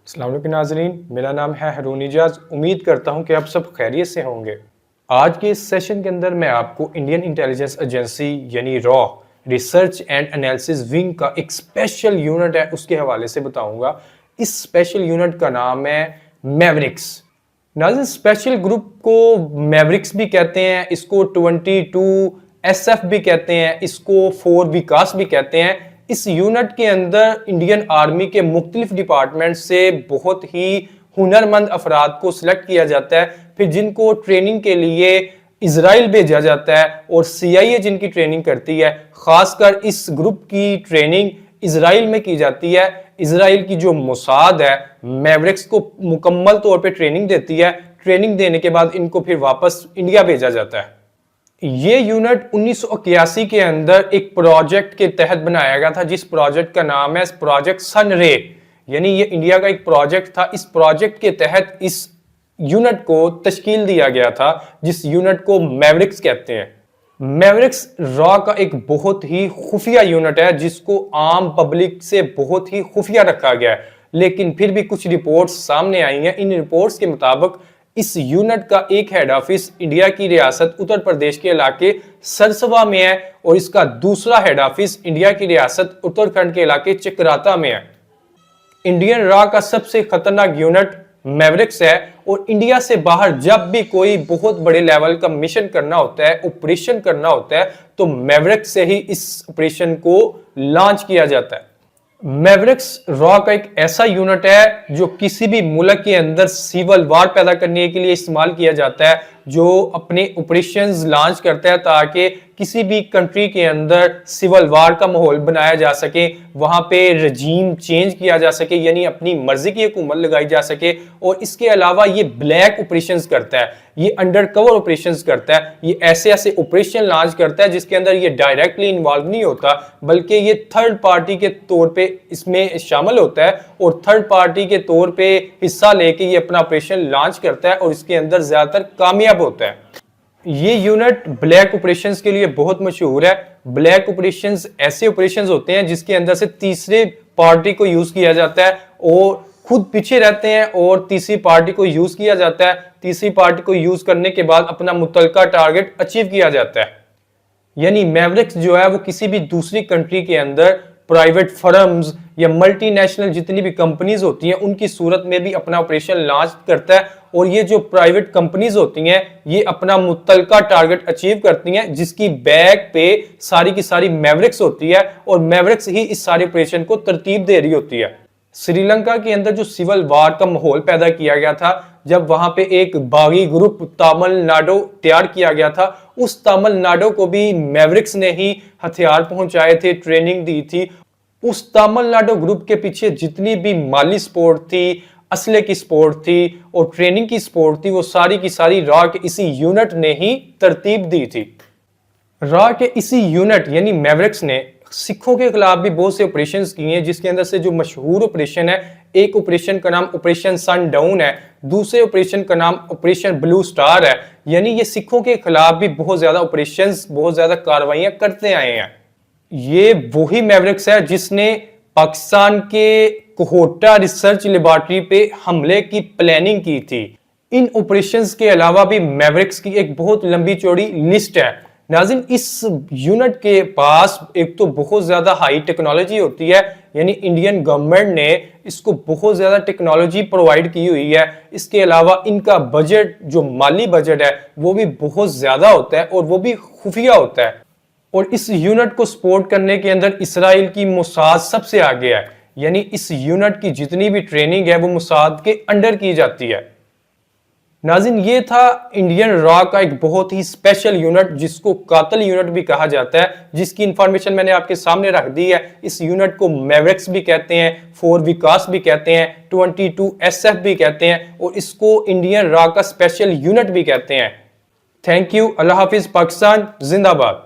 السلام علیکم ناظرین، میرا نام ہے ہارون اعجاز۔ امید کرتا ہوں کہ آپ سب خیریت سے ہوں گے۔ آج کے اس سیشن کے اندر میں آپ کو انڈین انٹیلیجنس ایجنسی یعنی را ریسرچ اینڈ انالیسس ونگ کا ایک اسپیشل یونٹ ہے اس کے حوالے سے بتاؤں گا۔ اس اسپیشل یونٹ کا نام ہے میورکس۔ ناظرین، اسپیشل گروپ کو میورکس بھی کہتے ہیں، اس کو 22 SF بھی کہتے ہیں، اس کو 4 وکاس بھی کہتے ہیں۔ اس یونٹ کے اندر انڈین آرمی کے مختلف ڈپارٹمنٹ سے بہت ہی ہنرمند افراد کو سلیکٹ کیا جاتا ہے، پھر جن کو ٹریننگ کے لیے اسرائیل بھیجا جاتا ہے اور CIA جن کی ٹریننگ کرتی ہے۔ خاص کر اس گروپ کی ٹریننگ اسرائیل میں کی جاتی ہے۔ اسرائیل کی جو موساد ہے میورکس کو مکمل طور پہ ٹریننگ دیتی ہے۔ ٹریننگ دینے کے بعد ان کو پھر واپس انڈیا بھیجا جاتا ہے۔ یہ یونٹ 1981 کے اندر ایک پروجیکٹ کے تحت بنایا گیا تھا، جس پروجیکٹ کا نام ہے پروجیکٹ سن رے، یعنی یہ انڈیا کا ایک پروجیکٹ تھا۔ اس پروجیکٹ کے تحت اس یونٹ کو تشکیل دیا گیا تھا، جس یونٹ کو میورکس کہتے ہیں۔ میورکس را کا ایک بہت ہی خفیہ یونٹ ہے، جس کو عام پبلک سے بہت ہی خفیہ رکھا گیا ہے، لیکن پھر بھی کچھ رپورٹس سامنے آئی ہیں۔ ان رپورٹس کے مطابق اس یونٹ کا ایک ہیڈ آفس انڈیا کی ریاست اتر پردیش کے علاقے سرسوا میں ہے، اور اس کا دوسرا ہیڈ آفس انڈیا کی ریاست اتراکھنڈ کے علاقے چکراتا میں ہے۔ انڈین را کا سب سے خطرناک یونٹ میورکس ہے، اور انڈیا سے باہر جب بھی کوئی بہت بڑے لیول کا مشن کرنا ہوتا ہے، آپریشن کرنا ہوتا ہے، تو میورکس سے ہی اس آپریشن کو لانچ کیا جاتا ہے۔ میورکس را کا ایک ایسا یونٹ ہے جو کسی بھی ملک کے اندر سیول وار پیدا کرنے کے لیے استعمال کیا جاتا ہے، جو اپنے آپریشنز لانچ کرتا ہے تاکہ کسی بھی کنٹری کے اندر سیول وار کا ماحول بنایا جا سکے، وہاں پہ رجیم چینج کیا جا سکے، یعنی اپنی مرضی کی حکومت لگائی جا سکے۔ اور اس کے علاوہ یہ بلیک آپریشنز کرتا ہے، یہ انڈر کور آپریشنز کرتا ہے، یہ ایسے آپریشن لانچ کرتا ہے جس کے اندر یہ ڈائریکٹلی انوالو نہیں ہوتا، بلکہ یہ تھرڈ پارٹی کے طور پہ اس میں شامل ہوتا ہے، اور تھرڈ پارٹی کے طور پہ حصہ لے کے یہ اپنا آپریشن لانچ کرتا ہے، اور اس کے اندر زیادہ تر کامیاب ہوتا ہے۔ یہ یونٹ بلیک آپریشنز کے لیے بہت مشہور ہے۔ بلیک آپریشنز ایسے آپریشنز ہوتے ہیں جس کے اندر سے تیسرے پارٹی کو یوز کیا جاتا ہے، اور خود پیچھے رہتے ہیں اور تیسری پارٹی کو یوز کیا جاتا ہے۔ تیسری پارٹی کو یوز کرنے کے بعد اپنا متعلقہ ٹارگٹ اچیو کیا جاتا ہے۔ یعنی میورکس جو ہے وہ کسی بھی دوسری کنٹری کے اندر پرائیویٹ فرمز یا ملٹی نیشنل جتنی بھی کمپنیز ہوتی ہیں ان کی صورت میں بھی اپنا آپریشن لانچ کرتا ہے، اور یہ جو پرائیویٹ کمپنیز ہوتی ہیں یہ اپنا متعلقہ ٹارگٹ اچیو کرتی ہیں، جس کی بیک پہ ساری کی ساری میورکس ہوتی ہے، اور میورکس ہی اس سارے آپریشن کو ترتیب دے رہی ہوتی ہے۔ سری لنکا کے اندر جو سیول وار کا ماحول پیدا کیا گیا تھا، جب وہاں پہ ایک باغی گروپ تامل ناڈو تیار کیا گیا تھا، اس تامل ناڈو کو بھی میورکس نے ہی ہتھیار پہنچائے تھے، ٹریننگ دی تھی۔ اس تامل ناڈو گروپ کے پیچھے جتنی بھی مالی سپورٹ تھی، اسلحے کی سپورٹ تھی اور ٹریننگ کی سپورٹ تھی، وہ ساری کی ساری را کے اسی یونٹ نے ہی ترتیب دی تھی۔ را کے اسی یونٹ یعنی میورکس نے سکھوں کے خلاف بھی بہت سے آپریشنز کیے ہیں، جس کے اندر سے جو مشہور آپریشن ہے، ایک آپریشن کا نام آپریشن سن ڈاؤن ہے، دوسرے آپریشن کا نام آپریشن بلو سٹار ہے۔ یعنی یہ سکھوں کے خلاف بھی بہت زیادہ آپریشنز، بہت زیادہ کاروائیاں کرتے آئے ہیں۔ یہ وہی میورکس ہے جس نے پاکستان کے کوہوٹا ریسرچ لیبارٹری پہ حملے کی پلاننگ کی تھی۔ ان آپریشنز کے علاوہ بھی میورکس کی ایک بہت لمبی چوڑی لسٹ ہے۔ ناظرین، اس یونٹ کے پاس ایک تو بہت زیادہ ہائی ٹیکنالوجی ہوتی ہے، یعنی انڈین گورنمنٹ نے اس کو بہت زیادہ ٹیکنالوجی پرووائڈ کی ہوئی ہے۔ اس کے علاوہ ان کا بجٹ، جو مالی بجٹ ہے، وہ بھی بہت زیادہ ہوتا ہے، اور وہ بھی خفیہ ہوتا ہے۔ اور اس یونٹ کو سپورٹ کرنے کے اندر اسرائیل کی موساد سب سے آگے ہے، یعنی اس یونٹ کی جتنی بھی ٹریننگ ہے وہ موساد کے انڈر کی جاتی ہے۔ ناظرین، یہ تھا انڈین را کا ایک بہت ہی اسپیشل یونٹ، جس کو قاتل یونٹ بھی کہا جاتا ہے، جس کی انفارمیشن میں نے آپ کے سامنے رکھ دی ہے۔ اس یونٹ کو میورکس بھی کہتے ہیں، 4 وکاس بھی کہتے ہیں، 22 SF بھی کہتے ہیں، اور اس کو انڈین را کا اسپیشل یونٹ بھی کہتے ہیں۔ تھینک یو، اللہ حافظ، پاکستان زندہ باد۔